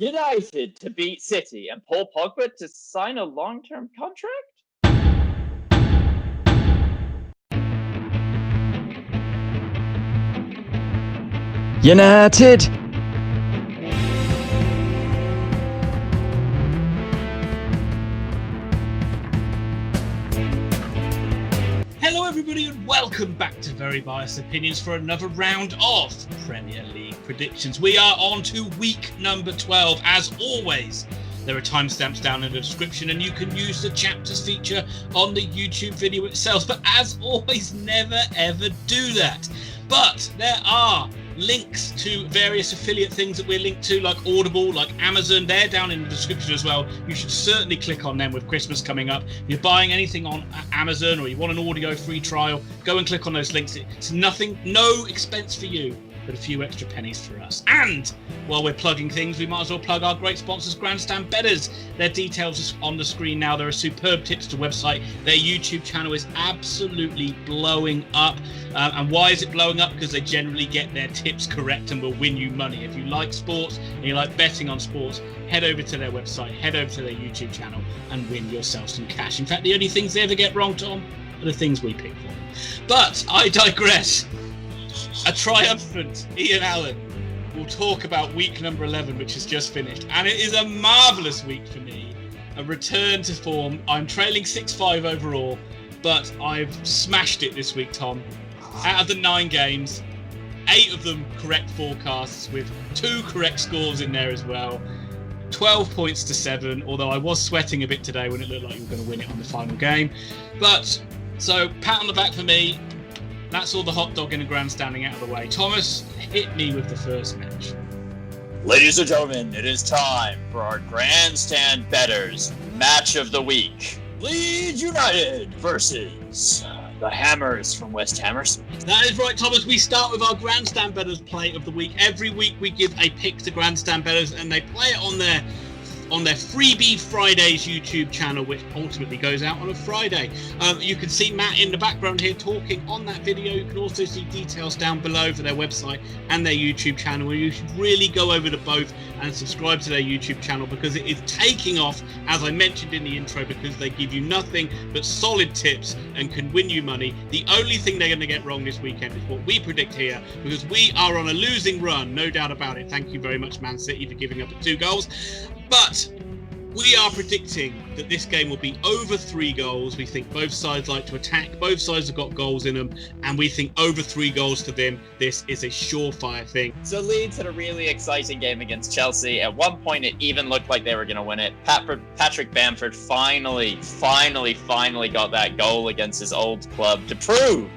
United to beat City and Paul Pogba to sign a long-term contract? United! Hello everybody and welcome back to Very Biased Opinions for another round of Premier League predictions. We are on to week number 12. As always, there are timestamps down in the description and you can use the chapters feature on the YouTube video itself. But as always, never ever do that. But there are links to various affiliate things that we're linked to, like Audible, like Amazon. They're down in the description as well. You should certainly click on them with Christmas coming up. If you're buying anything on Amazon or you want an audio free trial, go and click on those links. It's nothing, no expense for you, but a few extra pennies for us. And while we're plugging things, we might as well plug our great sponsors, Grandstand Betters. Their details are on the screen now. There are superb tips to website. Their YouTube channel is absolutely blowing up. And why is it blowing up? Because they generally get their tips correct and will win you money. If you like sports and you like betting on sports, head over to their website, head over to their YouTube channel and win yourself some cash. In fact, the only things they ever get wrong, Tom, are the things we pick for them. But I digress. A triumphant Ian Allen will talk about week number 11, which has just finished. And it is a marvellous week for me. A return to form. I'm trailing 6-5 overall, but I've smashed it this week, Tom. Out of the 9 games, 8 of them correct forecasts with 2 correct scores in there as well. 12 points to 7, although I was sweating a bit today when it looked like you were going to win it on the final game. But, so, pat on the back for me. That's all the hot dog and the grandstanding out of the way. Thomas, hit me with the first match. Ladies and gentlemen, it is time for our Grandstand Betters match of the week. Leeds United versus the Hammers from West Hammersmith. That is right, Thomas. We start with our Grandstand Betters play of the week. Every week we give a pick to Grandstand Betters and they play it on their Freebie Fridays YouTube channel, which ultimately goes out on a Friday. You can see Matt in the background here talking on that video. You can also see details down below for their website and their YouTube channel. You should really go over to both and subscribe to their YouTube channel because it is taking off, as I mentioned in the intro, because they give you nothing but solid tips and can win you money. The only thing they're going to get wrong this weekend is what we predict here, because we are on a losing run, no doubt about it. Thank you very much, Man City, for giving up 2 goals. But we are predicting that this game will be over 3 goals. We think both sides like to attack. Both sides have got goals in them. And we think over 3 goals to them, this is a surefire thing. So Leeds had a really exciting game against Chelsea. At one point, it even looked like they were going to win it. Patrick Bamford finally got that goal against his old club to prove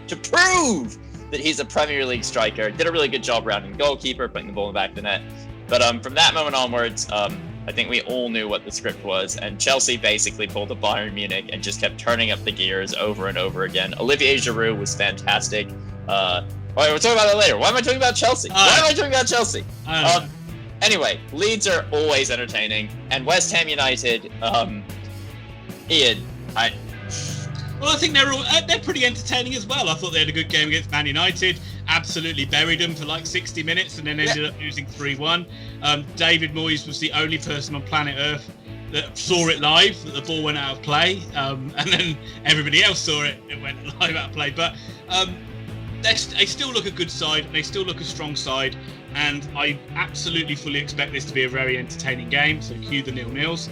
that he's a Premier League striker. Did a really good job rounding goalkeeper, putting the ball in the back of the net. But from that moment onwards, I think we all knew what the script was, and Chelsea basically pulled a Bayern Munich and just kept turning up the gears over and over again. Olivier Giroud was fantastic. We'll talk about that later. Why am I talking about Chelsea? Anyway, Leeds are always entertaining, and West Ham United, Ian, Well, I think they're pretty entertaining as well. I thought they had a good game against Man United. Absolutely buried them for like 60 minutes and then ended up losing 3-1. David Moyes was the only person on planet Earth that saw it live, that the ball went out of play. And then everybody else saw it went live out of play. But they still look a good side. They still look a strong side. And I absolutely fully expect this to be a very entertaining game. So cue the 0-0s.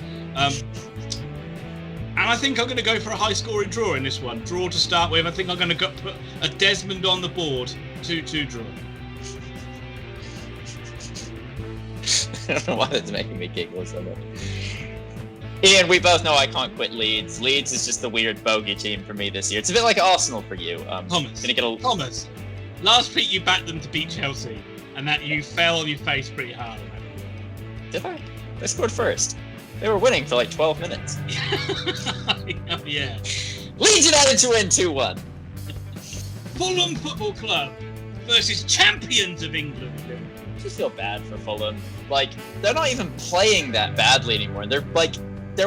And I think I'm going to go for a high-scoring draw in this one. Draw to start with. I think I'm going to put a Desmond on the board. 2-2 draw. I don't know why that's making me giggle so much. Ian, we both know I can't quit Leeds. Leeds is just the weird bogey team for me this year. It's a bit like Arsenal for you. Thomas, last week you backed them to beat Chelsea, and that you fell on your face pretty hard. Did I? They scored first. They were winning for like 12 minutes. Yeah. Leeds United to win 2-1. Fulham Football Club versus champions of England. I just feel bad for Fulham. Like, they're not even playing that badly anymore. They're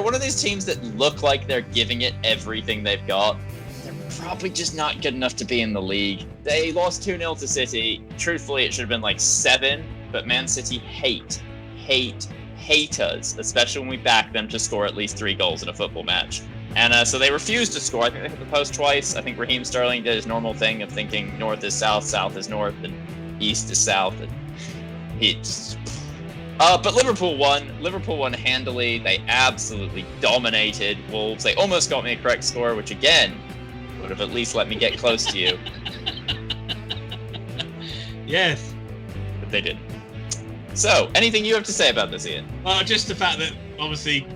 one of these teams that look like they're giving it everything they've got. They're probably just not good enough to be in the league. They lost 2-0 to City. Truthfully, it should have been like 7, but Man City hate hate us, especially when we back them to score at least 3 goals in a football match. And so they refused to score. I think they hit the post twice. I think Raheem Sterling did his normal thing of thinking north is south, south is north, and east is south. And but Liverpool won. Liverpool won handily. They absolutely dominated Wolves. They almost got me a correct score, which again would have at least let me get close to you. Yes. But they didn't. So, anything you have to say about this, Ian? Well, just the fact that obviously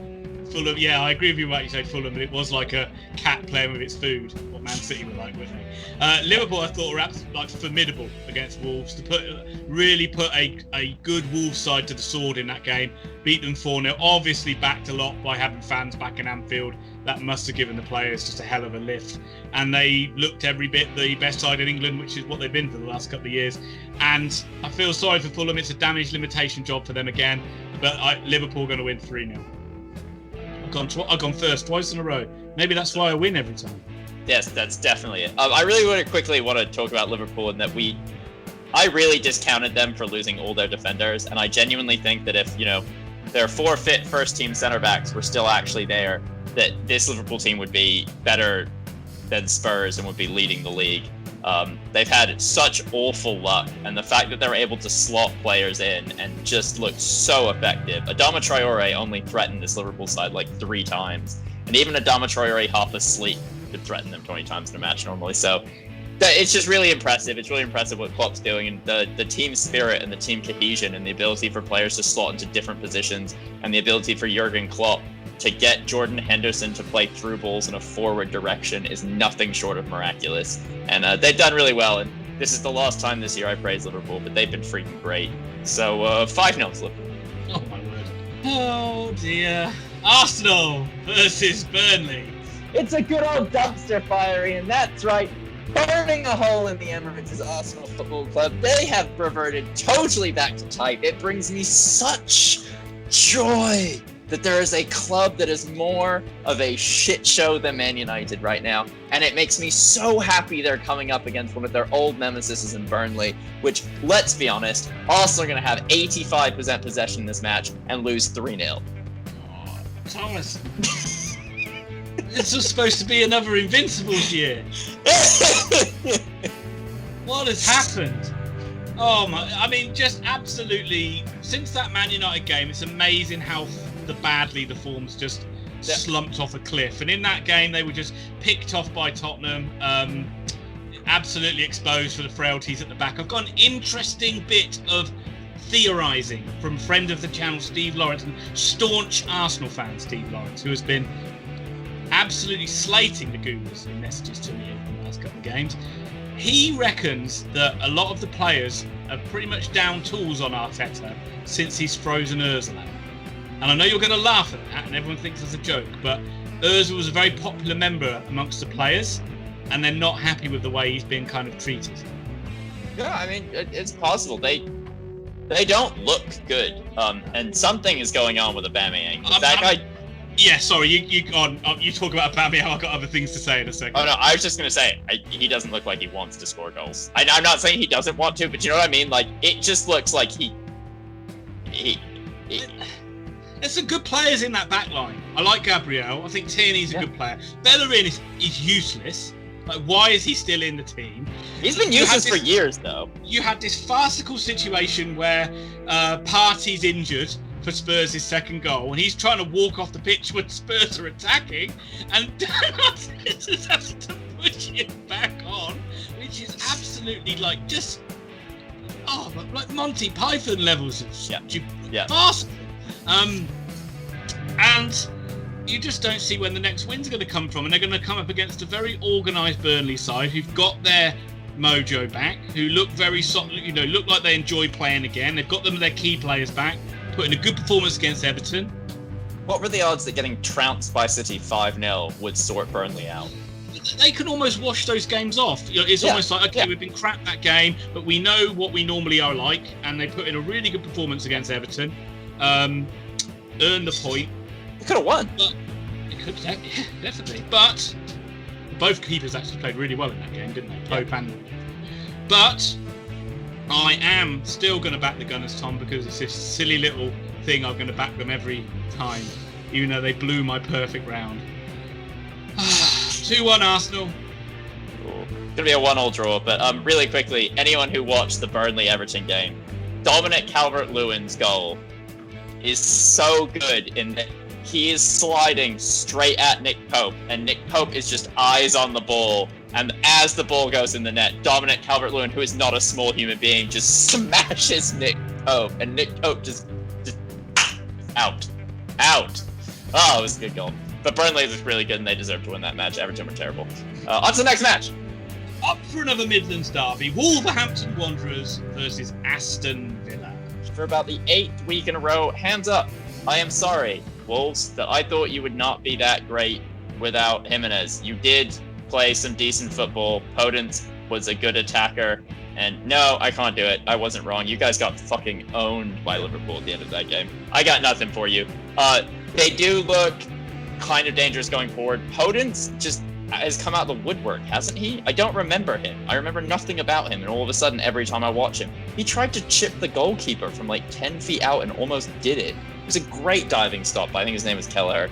Fulham, yeah, I agree with you about you said Fulham, but it was like a cat playing with its food, what Man City were like, weren't they? Liverpool, I thought, were absolutely formidable against Wolves, to really put a good Wolves side to the sword in that game, beat them 4-0, obviously backed a lot by having fans back in Anfield. That must have given the players just a hell of a lift. And they looked every bit the best side in England, which is what they've been for the last couple of years. And I feel sorry for Fulham. It's a damage limitation job for them again. But Liverpool are going to win 3-0. I've gone first twice in a row. Maybe that's why I win every time. Yes, that's definitely it. I really want to talk about Liverpool and that I really discounted them for losing all their defenders. And I genuinely think that if, their 4 fit first-team centre-backs were still actually there, that this Liverpool team would be better than Spurs and would be leading the league. They've had such awful luck, and the fact that they're able to slot players in and just look so effective. Adama Traore only threatened this Liverpool side like 3 times, and even Adama Traore half asleep could threaten them 20 times in a match normally. So it's just really impressive. It's really impressive what Klopp's doing, and the team spirit and the team cohesion and the ability for players to slot into different positions, and the ability for Jurgen Klopp to get Jordan Henderson to play through balls in a forward direction is nothing short of miraculous. And they've done really well. And this is the last time this year I praise Liverpool, but they've been freaking great. So 5-0 Liverpool. Oh my word. Oh dear. Arsenal versus Burnley. It's a good old dumpster fire, and that's right. Burning a hole in the Emirates is Arsenal Football Club. They have reverted totally back to type. It brings me such joy that there is a club that is more of a shit show than Man United right now. And it makes me so happy they're coming up against one of their old nemesis in Burnley, which, let's be honest, Arsenal are going to have 85% possession in this match and lose 3-0. Oh, Thomas. This was supposed to be another Invincibles year. What has happened? Oh my, I mean, just absolutely, since that Man United game, it's amazing how badly the form's just slumped off a cliff. And in that game, they were just picked off by Tottenham, absolutely exposed for the frailties at the back. I've got an interesting bit of theorising from friend of the channel, Steve Lawrence, and staunch Arsenal fan, Steve Lawrence, who has been absolutely slating the Gooners in messages to me over the last couple of games. He reckons that a lot of the players are pretty much down tools on Arteta since he's frozen Ozil out. And I know you're going to laugh at that, and everyone thinks it's a joke, but Ozil was a very popular member amongst the players, and they're not happy with the way he's been kind of treated. Yeah, I mean, it's possible. They don't look good, and something is going on with Aubameyang. That guy. Yeah, sorry, you go on. You talk about Aubameyang. I've got other things to say in a second. Oh no, I was just gonna say he doesn't look like he wants to score goals. I'm not saying he doesn't want to, but you know what I mean. Like, it just looks like he. There's some good players in that back line. I like Gabriel. I think Tierney's a good player. Bellerin is useless. Like, why is he still in the team? He's been useless for years, though. You had this farcical situation where Partey's injured for Spurs' second goal, and he's trying to walk off the pitch when Spurs are attacking, and just has to push him back on, which is absolutely like just like Monty Python levels of farcical. And you just don't see when the next win's going to come from, and they're going to come up against a very organised Burnley side who've got their mojo back, who look very look like they enjoy playing again. They've got their key players back, put in a good performance against Everton. What were the odds that getting trounced by City 5-0 would sort Burnley out? They can almost wash those games off. It's almost like, okay, we've been crap that game, but we know what we normally are like, and they put in a really good performance against Everton. Earned the point. They could have won. It could, definitely. But both keepers actually played really well in that game, didn't they? Pope and But I am still going to back the Gunners, Tom, because it's this silly little thing, I'm going to back them every time, even though they blew my perfect round. 2-1 Arsenal. It's going to be a 1-1 draw, but really quickly, anyone who watched the Burnley-Everton game, Dominic Calvert-Lewin's goal is so good in that he is sliding straight at Nick Pope, and Nick Pope is just eyes on the ball, and as the ball goes in the net, Dominic Calvert-Lewin, who is not a small human being, just smashes Nick Pope, and Nick Pope just out. Oh, it was a good goal. But Burnley was really good, and they deserved to win that match. Everton were terrible. On to the next match. Up for another Midlands derby, Wolverhampton Wanderers versus Aston Villa. For about the 8th week in a row, hands up. I am sorry, Wolves, that I thought you would not be that great without Jimenez. You did play some decent football. Podence was a good attacker. And no, I can't do it. I wasn't wrong. You guys got fucking owned by Liverpool at the end of that game. I got nothing for you. They do look kind of dangerous going forward. Podence just has come out of the woodwork, hasn't he? I don't remember him. I remember nothing about him, and all of a sudden, every time I watch him, he tried to chip the goalkeeper from like 10 feet out and almost did it. It was a great diving stop. I think his name was Kelleher.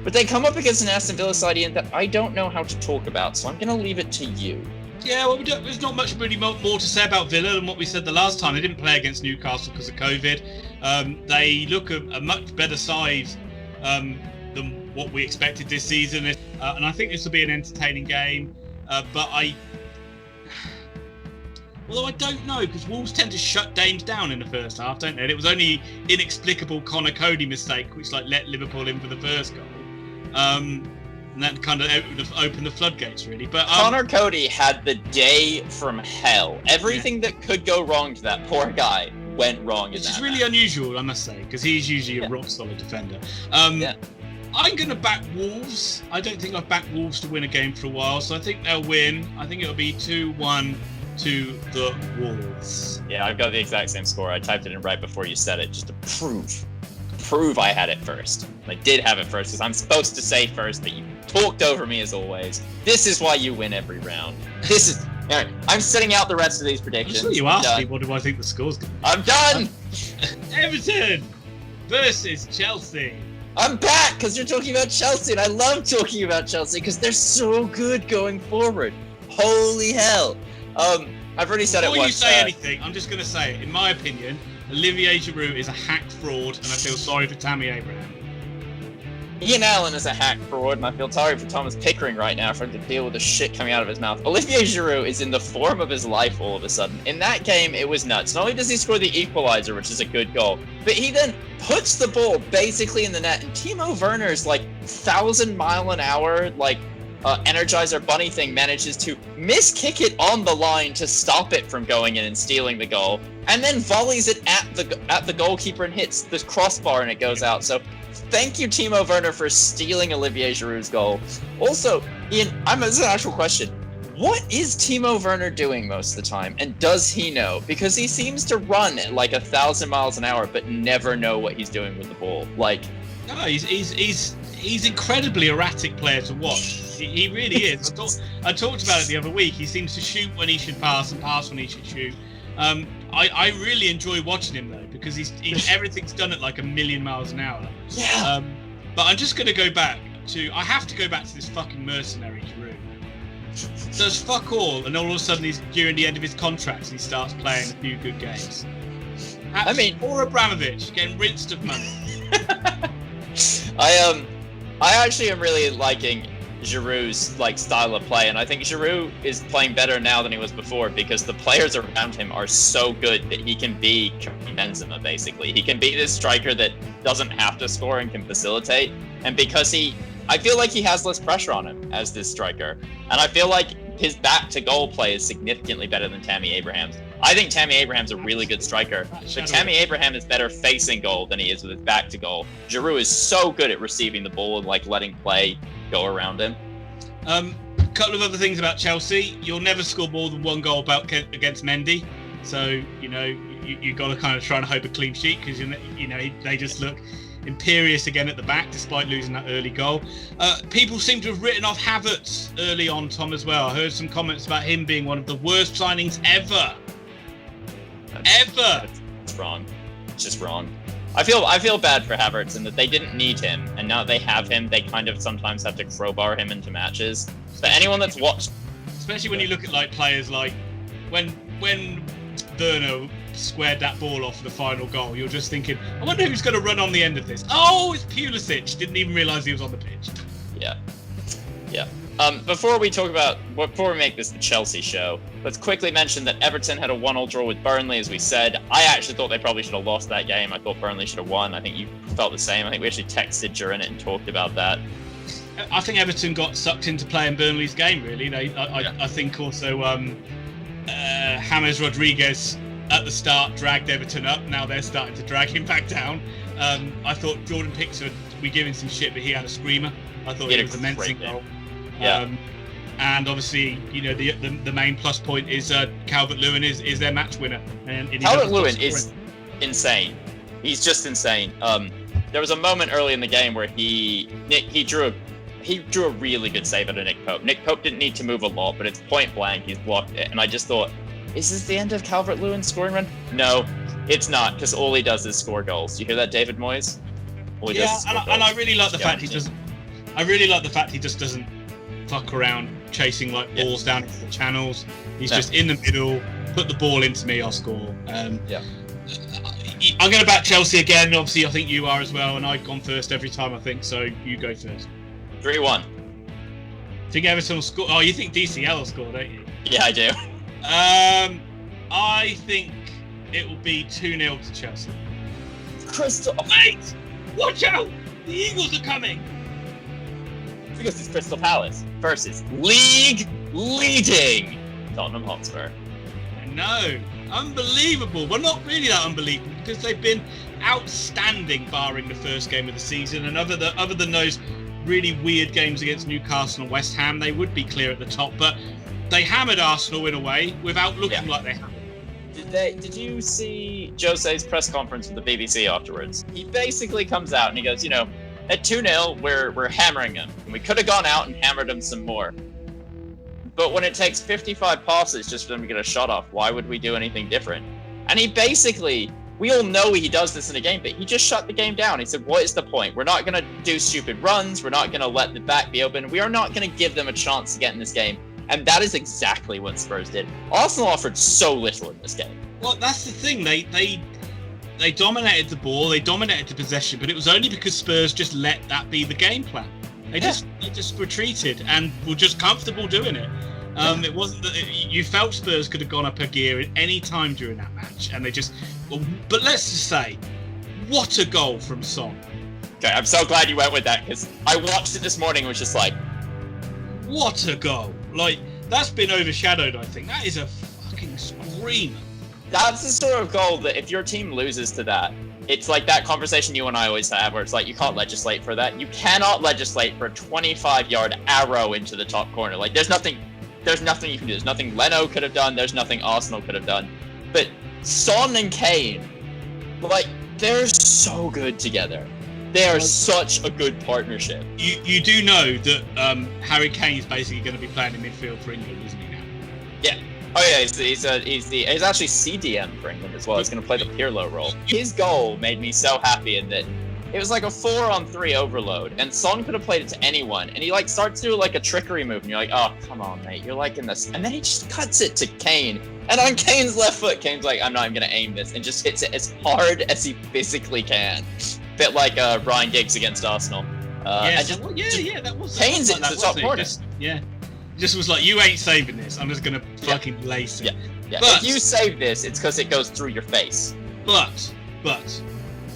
But they come up against an Aston Villa side that I don't know how to talk about, so I'm going to leave it to you. Yeah, well, there's not much really more to say about Villa than what we said the last time. They didn't play against Newcastle because of COVID. They look a much better side than what we expected this season. And I think this will be an entertaining game. Although I don't know, because Wolves tend to shut games down in the first half, don't they? And it was only inexplicable Connor Cody mistake, which let Liverpool in for the first goal. And that kind of opened the floodgates, really. But Connor Cody had the day from hell. Everything that could go wrong to that poor guy went wrong. Which is really unusual, I must say, because he's usually a rock-solid defender. I'm going to back Wolves. I don't think I've backed Wolves to win a game for a while, so I think they'll win. I think it'll be 2-1 to the Wolves. Yeah, I've got the exact same score. I typed it in right before you said it, just to prove I had it first. I did have it first, because I'm supposed to say first, but you talked over me as always. This is why you win every round. This is... All right, I'm setting out the rest of these predictions. I'm sure you asked me, what do I think the score's going to be? I'm done! Everton versus Chelsea. I'm back, because you're talking about Chelsea, and I love talking about Chelsea, because they're so good going forward. Holy hell. I've already said it once. Before you say anything, I'm just going to say it. In my opinion, Olivier Giroud is a hack fraud, and I feel sorry for Tammy Abraham. Ian Allen is a hack fraud, and I feel sorry for Thomas Pickering right now for having to deal with the shit coming out of his mouth. Olivier Giroud is in the form of his life all of a sudden. In that game, it was nuts. Not only does he score the equalizer, which is a good goal, but he then puts the ball basically in the net, and Timo Werner's 1,000-mile-an-hour, Energizer Bunny thing manages to miskick it on the line to stop it from going in and stealing the goal, and then volleys it at the goalkeeper and hits the crossbar and it goes out. So thank you, Timo Werner, for stealing Olivier Giroud's goal. Also, Ian, this is an actual question. What is Timo Werner doing most of the time, and does he know? Because he seems to run at 1,000 miles an hour, but never know what he's doing with the ball. No, he's incredibly erratic player to watch. He really is. I talked about it the other week. He seems to shoot when he should pass and pass when he should shoot. I really enjoy watching him though, because he's everything's done at 1,000,000 miles an hour. Yeah. But I'm just going to go back to. I have to go back to this fucking mercenary Giroud. Does fuck all, and all of a sudden he's during the end of his contract and he starts playing a few good games. Or Abramovich getting rinsed of money. I actually am really liking Giroud's style of play, and I think Giroud is playing better now than he was before because the players around him are so good that he can be Benzema, basically. He can be this striker that doesn't have to score and can facilitate, and because I feel like he has less pressure on him as this striker, and I feel like his back-to-goal play is significantly better than Tammy Abraham's. I think Tammy Abraham's a really good striker, but Tammy Abraham is better facing goal than he is with his back to goal. Giroud is so good at receiving the ball and letting play go around him. Couple of other things about Chelsea. You'll never score more than one goal against Mendy, so you got to kind of try and hope a clean sheet because they just look imperious again at the back despite losing that early goal. People seem to have written off Havertz early on, Tom, as well. I heard some comments about him being one of the worst signings ever. It's wrong. It's just wrong. I feel bad for Havertz in that they didn't need him, and now that they have him, they kind of sometimes have to crowbar him into matches. But anyone that's watched, especially when you look at like players like when Werner squared that ball off for the final goal, you're just thinking, I wonder who's going to run on the end of this. Oh, it's Pulisic. Didn't even realise he was on the pitch. Yeah. Before we make this the Chelsea show, let's quickly mention that Everton had a 1-1 draw with Burnley, as we said. I actually thought they probably should have lost that game. I thought Burnley should have won. I think you felt the same. I think we actually texted during it and talked about that. I think Everton got sucked into playing Burnley's game, really. I think also James Rodriguez at the start dragged Everton up. Now they're starting to drag him back down. I thought Jordan Pickford, we give him some shit, but he had a screamer. I thought it was an immense goal. Yeah. And obviously, the main plus point is Calvert-Lewin is their match winner. And Calvert-Lewin is insane. He's just insane. There was a moment early in the game where he drew a really good save at Nick Pope. Nick Pope didn't need to move a lot, but it's point blank. He's blocked it, and I just thought, is this the end of Calvert-Lewin's scoring run? No, it's not, because all he does is score goals. You hear that, David Moyes? And I really like the fact he doesn't. I really like the fact he just doesn't fuck around chasing like balls down into the channels. He's just in the middle. Put the ball into me, I'll score. I'm going to back Chelsea again. Obviously, I think you are as well, and I've gone first every time. I think so. You go first. 3-1. Think Everton will score? Oh, you think DCL will score, don't you? Yeah, I do. I think it will be 2-0 to Chelsea. Crystal. Wait! Watch out! The Eagles are coming! Because it's Crystal Palace versus league leading Tottenham Hotspur. I know. Unbelievable. Well, not really that unbelievable, because they've been outstanding barring the first game of the season, and other than those really weird games against Newcastle and West Ham, they would be clear at the top, but they hammered Arsenal in a way without looking like they hammered. Did you see Jose's press conference with the BBC afterwards? He basically comes out and he goes, at 2-0, we're hammering them. And we could have gone out and hammered them some more. But when it takes 55 passes just for them to get a shot off, why would we do anything different? And he basically, we all know he does this in a game, but he just shut the game down. He said, what is the point? We're not going to do stupid runs. We're not going to let the back be open. We are not going to give them a chance to get in this game. And that is exactly what Spurs did. Arsenal offered so little in this game. Well, that's the thing. They dominated the ball, they dominated the possession, but it was only because Spurs just let that be the game plan. They just retreated and were just comfortable doing it. It wasn't that you felt Spurs could have gone up a gear at any time during that match, and they just. But let's just say, what a goal from Son. Okay, I'm so glad you went with that, because I watched it this morning and was just like, what a goal! Like, that's been overshadowed. I think that is a fucking screamer. That's the sort of goal that if your team loses to that, it's like that conversation you and I always have where it's like, you can't legislate for that. You cannot legislate for a 25-yard arrow into the top corner. Like, there's nothing you can do. There's nothing Leno could have done. There's nothing Arsenal could have done. But Son and Kane, like, they're so good together. They are such a good partnership. You do know that Harry Kane is basically going to be playing in midfield for England, isn't he now? Yeah. Oh yeah, he's actually CDM for England as well. He's going to play the Pirlo role. His goal made me so happy in that it was like a 4-on-3 overload, and Son could have played it to anyone, and he like starts to do like a trickery move, and you're like, oh come on mate, you're liking this, and then he just cuts it to Kane, and on Kane's left foot, Kane's like, I'm not even going to aim this, and just hits it as hard as he physically can. Bit like Ryan Giggs against Arsenal. That was Kane's into the top corner. Just was like, you ain't saving this. I'm just gonna fucking lace it. Yeah. But if you save this, it's because it goes through your face. But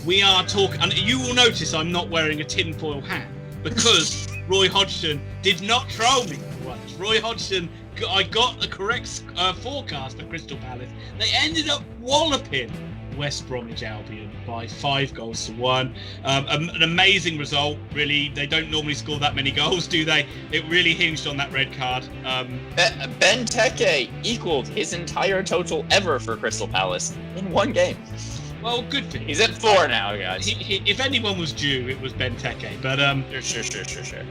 we are talking, and you will notice I'm not wearing a tinfoil hat because Roy Hodgson did not troll me once. Roy Hodgson, I got the correct forecast for Crystal Palace. They ended up walloping West Bromwich Albion by 5-1. An amazing result, really. They don't normally score that many goals, do they? It really hinged on that red card. Benteke equaled his entire total ever for Crystal Palace in one game. Well, good for him. He's at 4 now, guys. If anyone was due, it was Benteke. But Sure.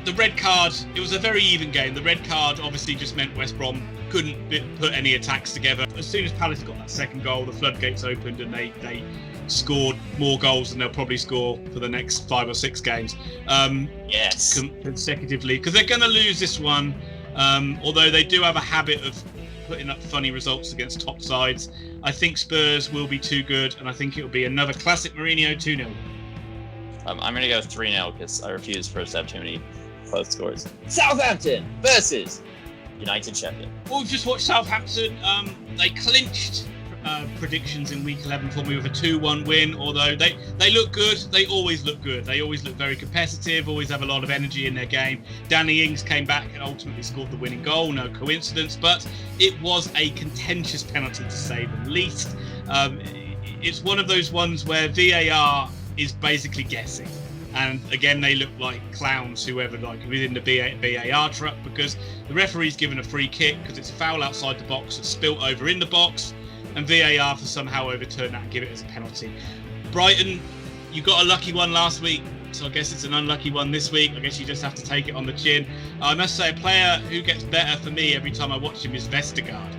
The red card, it was a very even game. The red card obviously just meant West Brom couldn't put any attacks together. As soon as Palace got that second goal, the floodgates opened and they scored more goals than they'll probably score for the next 5 or 6 games. Yes. Consecutively, because they're going to lose this one. Although they do have a habit of putting up funny results against top sides. I think Spurs will be too good, and I think it'll be another classic Mourinho 2-0. I'm going to go 3-0 because I refuse for us to have too many close scores. Southampton versus United Sheffield. Well, we've just watched Southampton. They clinched predictions in week 11 for me with a 2-1 win, although they look good. They always look good. They always look very competitive, always have a lot of energy in their game. Danny Ings came back and ultimately scored the winning goal, no coincidence, but it was a contentious penalty to say the least. It's one of those ones where VAR is basically guessing. And again, they look like clowns, whoever was in the VAR truck, because the referee's given a free kick because it's a foul outside the box that's spilt over in the box, and VAR for somehow overturn that and give it as a penalty. Brighton, you got a lucky one last week, so I guess it's an unlucky one this week. I guess you just have to take it on the chin. I must say, a player who gets better for me every time I watch him is Vestergaard.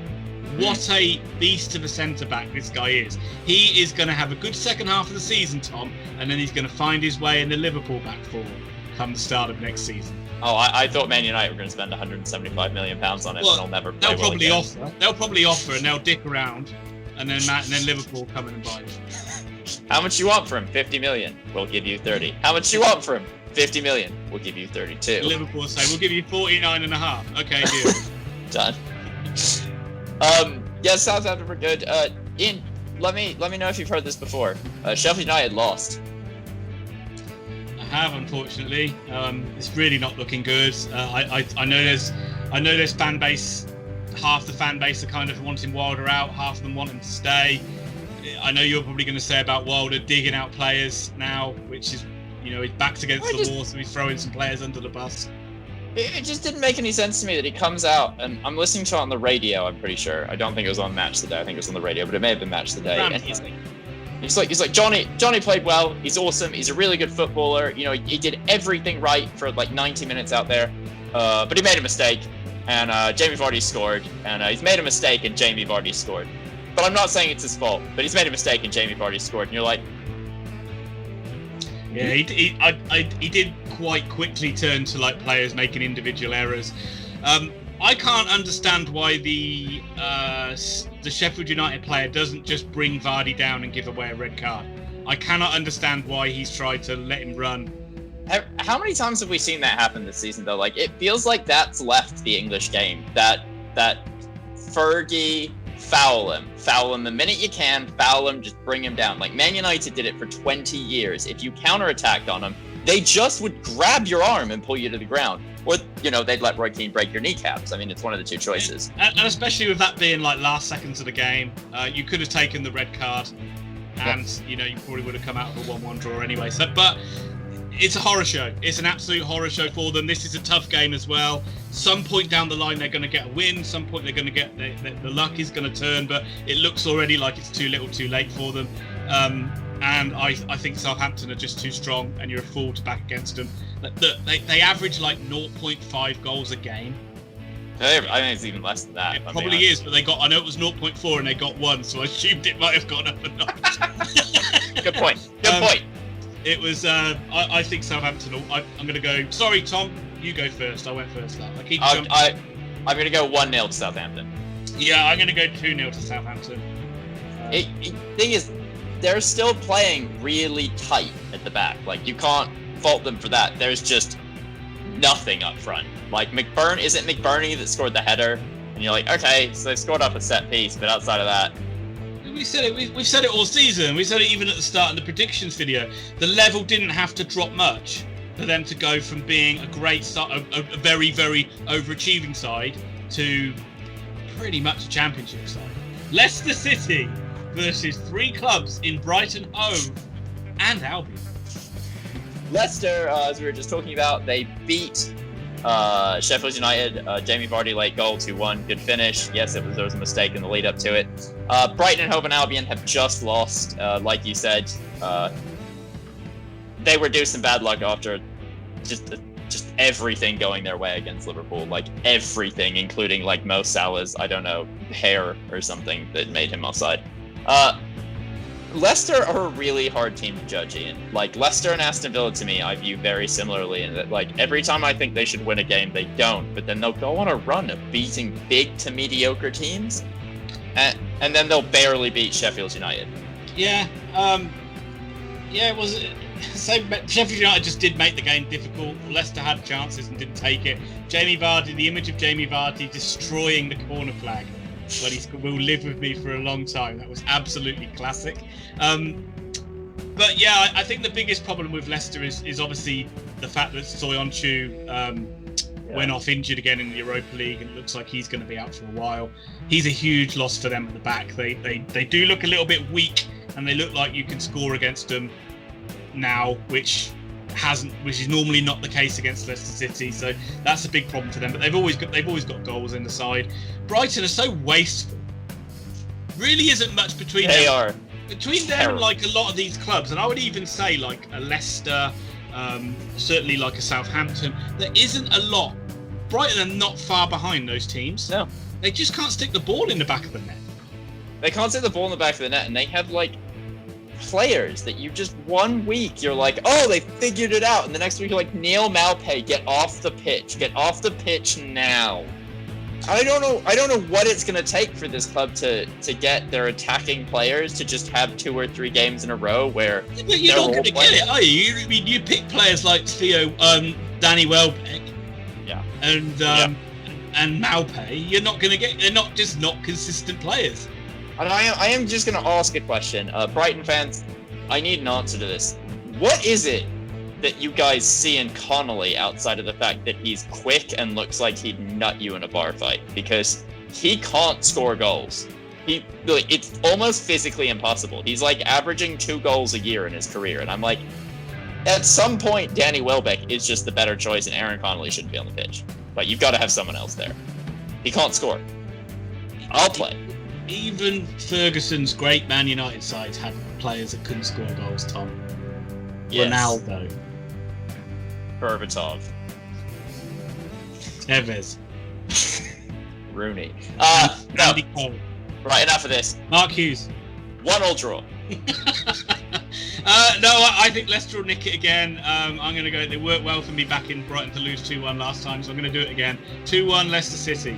What a beast of a centre-back this guy is. He is going to have a good second half of the season, Tom, and then he's going to find his way in the Liverpool back four come the start of next season. Oh, I thought Man United were going to spend £175 million on it, and they'll never play well again. They'll probably offer, and they'll dick around, and then Liverpool come in and buy it. How much you want for him? 50 million. We'll give you 30. How much you want for him? 50 million. We'll give you 32. Liverpool say, we'll give you 49.5. Okay, deal. Done. Yeah, Southampton were good. Ian, let me know if you've heard this before. Sheffield United lost. I have, unfortunately. It's really not looking good. I know there's fan base. Half the fan base are kind of wanting Wilder out. Half of them want him to stay. I know you're probably going to say about Wilder digging out players now, which is, his back's against the wall, so he's throwing some players under the bus. It just didn't make any sense to me that he comes out, and I'm listening to it on the radio, I'm pretty sure. I don't think it was on Match Today. I think it was on the radio, but it may have been Match Today. And he's like, Johnny played well. He's awesome. He's a really good footballer. He did everything right for like 90 minutes out there. But he made a mistake, and Jamie Vardy scored. And he's made a mistake, and Jamie Vardy scored. But I'm not saying it's his fault. But he's made a mistake, and Jamie Vardy scored. And you're like, yeah, he did quite quickly turn to like players making individual errors. I can't understand why the Sheffield United player doesn't just bring Vardy down and give away a red card. I cannot understand why he's tried to let him run. How many times have we seen that happen this season though? Like, it feels like that's left the English game. That Fergie, foul him the minute you can, foul him, just bring him down. Like, Man United did it for 20 years. If you counterattacked on them, they just would grab your arm and pull you to the ground. Or, they'd let Roy Keane break your kneecaps. I mean, it's one of the two choices. And especially with that being like last seconds of the game, you could have taken the red card and, you probably would have come out of a 1-1 draw anyway. But it's a horror show. It's an absolute horror show for them. This is a tough game as well. Some point down the line, they're going to get a win. Some point, they're going to get the luck is going to turn. But it looks already like it's too little, too late for them. And I think Southampton are just too strong, and you're a fool to back against them. They average like 0.5 goals a game. I think it's even less than that. It probably is, but I know it was 0.4 and they got 1, so I assumed it might have gone up a notch. Good point. It was, I think Southampton, I'm going to go, sorry Tom, you go first. I went first. I'm going to go 1-0 to Southampton. Yeah, I'm going to go 2-0 to Southampton. Thing is, they're still playing really tight at the back. Like, you can't fault them for that. There's just nothing up front. Like, is it McBurney that scored the header? And you're like, okay, so they've scored off a set piece, but outside of that, we've said it all season. We said it even at the start of the predictions video. The level didn't have to drop much for them to go from being a great side, a very, very overachieving side, to pretty much a championship side. Leicester City versus 3 clubs in Brighton, Hove, and Albion. Leicester, as we were just talking about, they beat Sheffield United. Jamie Vardy late goal, 2-1, good finish. Yes, there was a mistake in the lead up to it. Brighton and Hove and Albion have just lost. Like you said, they were due some bad luck after just everything going their way against Liverpool. Like, everything, including like Mo Salah's, I don't know, hair or something that made him offside. Leicester are a really hard team to judge, Ian. Like, Leicester and Aston Villa, to me, I view very similarly in that, like, every time I think they should win a game, they don't. But then they'll go on a run of beating big to mediocre teams, and then they'll barely beat Sheffield United. Yeah, it was... Sheffield United just did make the game difficult. Leicester had chances and didn't take it. Jamie Vardy, the image of Jamie Vardy destroying the corner flag, well, he will live with me for a long time. That was absolutely classic. But yeah, I think the biggest problem with Leicester is obviously the fact that Soyuncu went off injured again in the Europa League, and it looks like he's going to be out for a while. He's a huge loss for them at the back. They do look a little bit weak, and they look like you can score against them now, which is normally not the case against Leicester City. So that's a big problem for them. But they've always got goals in the side. Brighton are so wasteful. Really isn't much between them. Between them and like a lot of these clubs, and I would even say like a Leicester, certainly like a Southampton, there isn't a lot. Brighton are not far behind those teams. No. They just can't stick the ball in the back of the net. They can't stick the ball in the back of the net, and they have like players that you just 1 week you're like, oh, they figured it out, and the next week you're like, Neil Maupay, get off the pitch now. I don't know what it's going to take for this club to get their attacking players to just have 2 or 3 games in a row where but you're not going to get it, are you? You pick players like Danny Welbeck, and Maupay. You're not going to get. They're not consistent players. And I am just going to ask a question. Brighton fans, I need an answer to this. What is it that you guys see in Connolly outside of the fact that he's quick and looks like he'd nut you in a bar fight? Because he can't score goals. It's almost physically impossible. He's like averaging 2 goals a year in his career. And I'm like, at some point, Danny Welbeck is just the better choice and Aaron Connolly shouldn't be on the pitch. But you've got to have someone else there. He can't score. I'll play. Even Ferguson's great Man United sides had players that couldn't score goals, Tom. Yes. Ronaldo. Berbatov. Tevez. Rooney. Andy Cole. Right, enough of this. Mark Hughes. 1-1 draw. I think Leicester will nick it again. I'm going to go. They worked well for me back in Brighton to lose 2-1 last time, so I'm going to do it again. 2-1 Leicester City.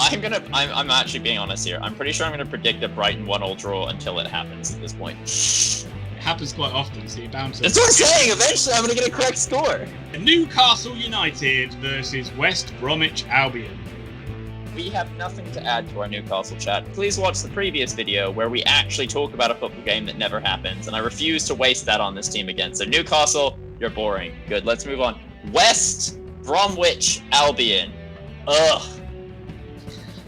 I'm actually being honest here. I'm pretty sure I'm going to predict a Brighton 1-1 draw until it happens at this point. It happens quite often, so you're bound to. That's what I'm saying. Eventually, I'm going to get a correct score. Newcastle United versus West Bromwich Albion. We have nothing to add to our Newcastle chat. Please watch the previous video where we actually talk about a football game that never happens, and I refuse to waste that on this team again. So Newcastle, you're boring. Good, let's move on. West Bromwich Albion. Ugh.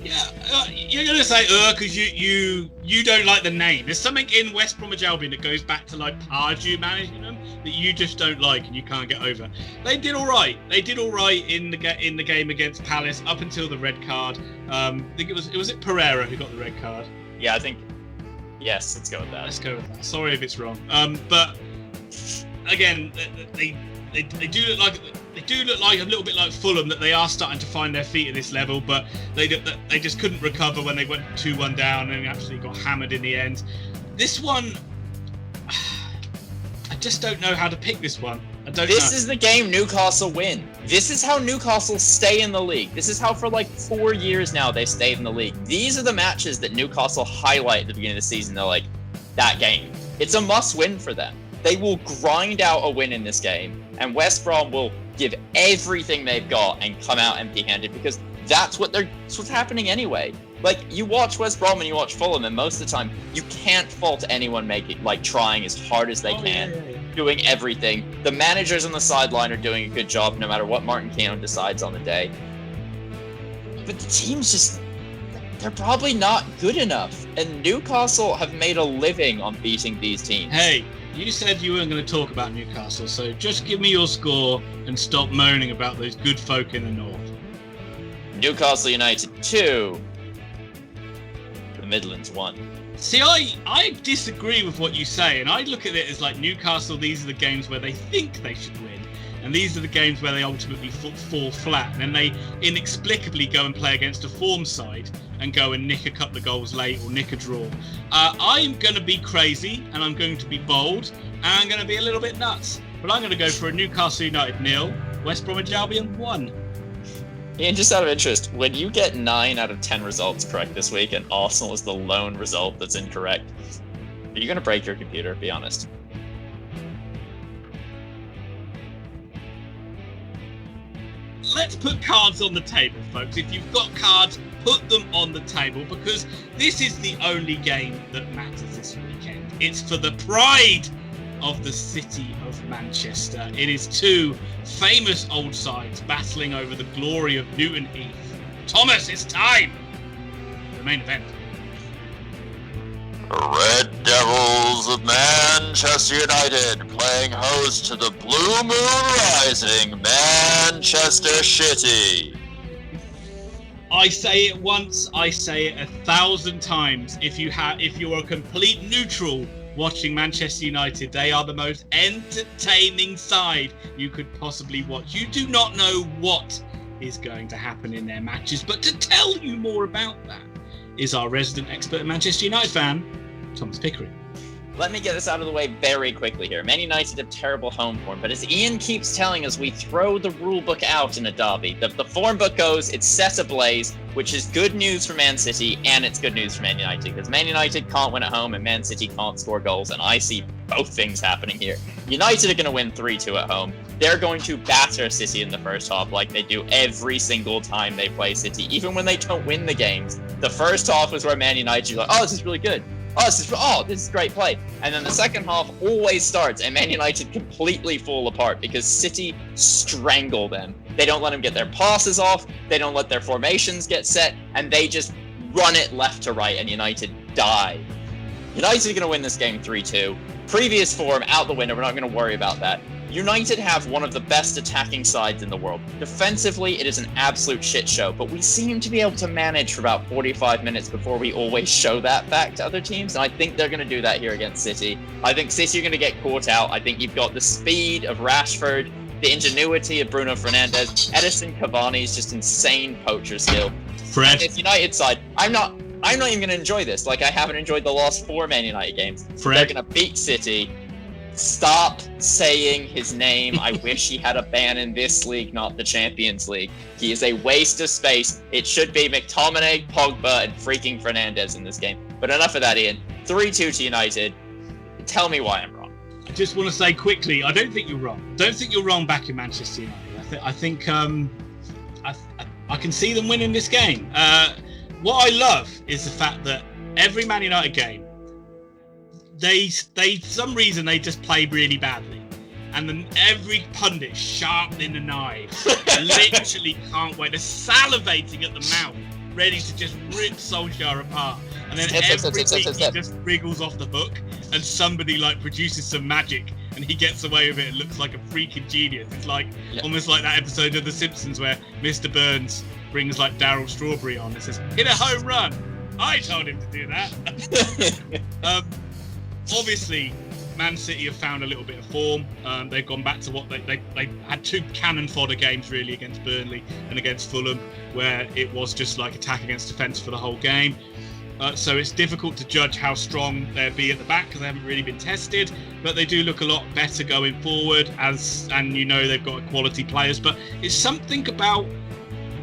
Yeah, you're going to say because you don't like the name. There's something in West Bromwich Albion that goes back to like Pardew managing them that you just don't like and you can't get over. They did all right. In the game against Palace up until the red card. I think it was Pereira who got the red card. Yeah, I think. Yes, let's go with that. Let's go with that. Sorry if it's wrong. But again, they do look like a little bit like Fulham, that they are starting to find their feet at this level, but they just couldn't recover when they went 2-1 down and actually got hammered in the end. This one, I just don't know how to pick this one. This is the game Newcastle win. This is how Newcastle stay in the league. This is how for like 4 years now they stayed in the league. These are the matches that Newcastle highlight at the beginning of the season. They're like, that game. It's a must-win for them. They will grind out a win in this game, and West Brom will give everything they've got and come out empty-handed, because that's what's happening anyway. Like, you watch West Brom and you watch Fulham, and most of the time you can't fault anyone trying as hard as they can, doing everything. The managers on the sideline are doing a good job no matter what Martin Keown decides on the day. But the team's they're probably not good enough, and Newcastle have made a living on beating these teams. Hey, you said you weren't going to talk about Newcastle, so just give me your score and stop moaning about those good folk in the north. Newcastle United 2, the Midlands 1. See, I disagree with what you say, and I look at it as like Newcastle, these are the games where they think they should win. And these are the games where they ultimately fall flat. And then they inexplicably go and play against a form side and go and nick a couple of goals late or nick a draw. I'm going to be crazy and I'm going to be bold and I'm going to be a little bit nuts. But I'm going to go for a Newcastle United 0, West Bromwich Albion 1. Ian, just out of interest, when you get 9 out of 10 results correct this week and Arsenal is the lone result that's incorrect, are you going to break your computer? Be honest. Let's put cards on the table, folks. If you've got cards, put them on the table, because this is the only game that matters this weekend. It's for the pride of the city of Manchester. It is two famous old sides battling over the glory of Newton Heath. Thomas, it's time! The main event. Red Devils of Manchester United playing host to the Blue Moon Rising Manchester City. I say it once, I say it 1,000 times. If you're a complete neutral watching Manchester United, they are the most entertaining side you could possibly watch. You do not know what is going to happen in their matches, but to tell you more about that is our resident expert Manchester United fan, Thomas Pickering. Let me get this out of the way very quickly here. Man United have terrible home form, but as Ian keeps telling us, we throw the rule book out in a derby. The form book goes, it's set ablaze, which is good news for Man City, and it's good news for Man United, because Man United can't win at home and Man City can't score goals, and I see both things happening here. United are going to win 3-2 at home. They're going to batter City in the first half like they do every single time they play City, even when they don't win the games. The first half was where Man United are like, oh, this is really good. This is great play. And then the second half always starts and Man United completely fall apart because City strangle them. They don't let them get their passes off, they don't let their formations get set, and they just run it left to right and United die. United are going to win this game 3-2. Previous form out the window, we're not going to worry about that. United have one of the best attacking sides in the world. Defensively, it is an absolute shit show, but we seem to be able to manage for about 45 minutes before we always show that back to other teams, and I think they're going to do that here against City. I think City are going to get caught out. I think you've got the speed of Rashford, the ingenuity of Bruno Fernandes, Edison Cavani's just insane poacher skill. Fred. It's United side. I'm not even going to enjoy this. Like I haven't enjoyed the last 4 Man United games. Fred. They're going to beat City. Stop saying his name. I wish he had a ban in this league, not the Champions League. He is a waste of space. It should be McTominay, Pogba, and freaking Fernandes in this game. But enough of that, Ian. 3-2 to United. Tell me why I'm wrong. I just want to say quickly, I don't think you're wrong. I don't think you're wrong back in Manchester United. I think I can see them winning this game. What I love is the fact that every Man United game, they for some reason they just play really badly, and then every pundit sharpening the knife, literally can't wait. They're salivating at the mouth, ready to just rip Solskjaer apart. And then every week he just wriggles off the hook, and somebody like produces some magic, and he gets away with it. And looks like a freaking genius. It's like almost like that episode of The Simpsons where Mr. Burns brings like Daryl Strawberry on and says, "Hit a home run." I told him to do that. Obviously, Man City have found a little bit of form. They've gone back to what they had 2 cannon fodder games really against Burnley and against Fulham, where it was just like attack against defence for the whole game. So it's difficult to judge how strong they'll be at the back because they haven't really been tested. But they do look a lot better going forward, and you know they've got quality players. But it's something about,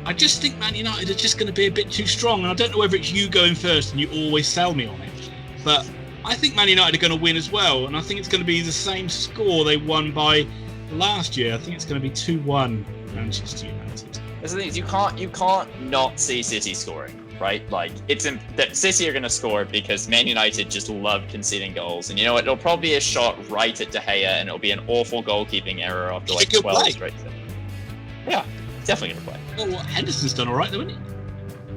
I just think Man United are just going to be a bit too strong. And I don't know whether it's you going first and you always sell me on it, but I think Man United are going to win as well, and I think it's going to be the same score they won by last year. I think it's going to be 2-1 Manchester United. The thing is, you can't not see City scoring, right? Like that City are going to score because Man United just love conceding goals, and you know what? It'll probably be a shot right at De Gea, and it'll be an awful goalkeeping error after like 12 straight. Yeah, definitely going to play. Well, Henderson's done all right, though, isn't he?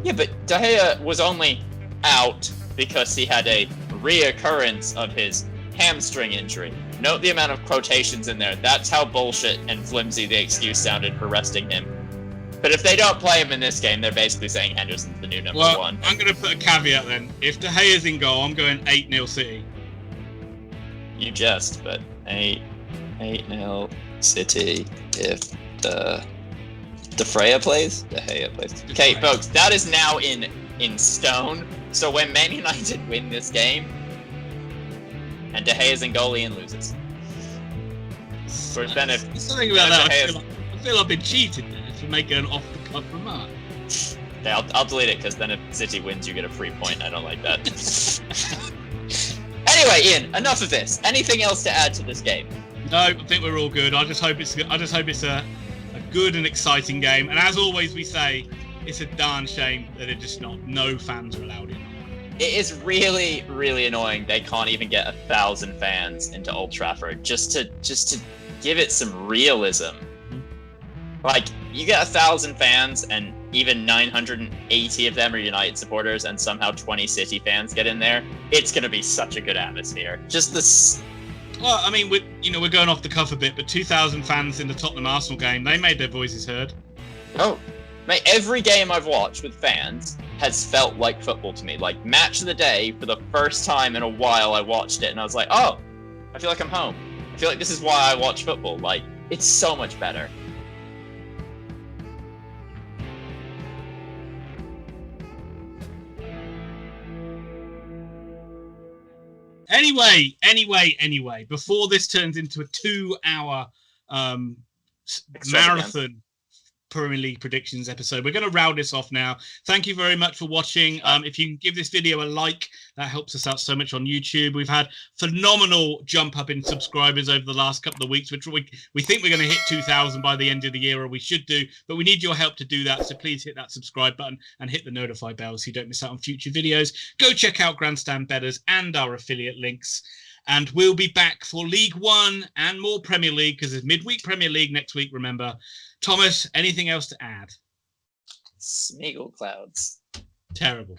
Yeah, but De Gea was only out because he had a reoccurrence of his hamstring injury. Note the amount of quotations in there. That's how bullshit and flimsy the excuse sounded for resting him. But if they don't play him in this game, they're basically saying Henderson's the new number 1. I'm going to put a caveat then. If De Gea's in goal, I'm going 8-0 City. You jest, but 8-0. City if De Freya plays. De Gea plays. Okay, folks, that is now in stone. So when Man United win this game, and De Gea's in goalie and loses. Then if something about that, I feel I've been cheated there for making an off-the-cuff remark. Yeah, I'll delete it because then if City wins, you get a free point. I don't like that. Anyway, Ian, enough of this. Anything else to add to this game? No, I think we're all good. I just hope it's a good and exciting game. And as always, we say it's a darn shame that no fans are allowed in. It is really, really annoying. They can't even get 1,000 fans into Old Trafford just to give it some realism. Like, you get 1,000 fans and even 980 of them are United supporters and somehow 20 City fans get in there. It's going to be such a good atmosphere. Just this. Well, I mean, we're going off the cuff a bit, but 2,000 fans in the Tottenham Arsenal game, they made their voices heard. Oh, mate, every game I've watched with fans has felt like football to me. Like, match of the day, for the first time in a while I watched it and I was like, oh, I feel like I'm home. I feel like this is why I watch football. Like, it's so much better. Anyway, before this turns into a 2-hour marathon Premier League predictions episode, we're going to round this off now. Thank you very much for watching. If you can give this video a like, that helps us out so much on YouTube. We've had phenomenal jump up in subscribers over the last couple of weeks, which we think we're going to hit 2,000 by the end of the year, or we should do, but we need your help to do that. So please hit that subscribe button and hit the notify bell so you don't miss out on future videos. Go check out Grandstand Betters and our affiliate links. And we'll be back for League One and more Premier League, because there's midweek Premier League next week, remember. Thomas, anything else to add? Smeagol clouds. Terrible.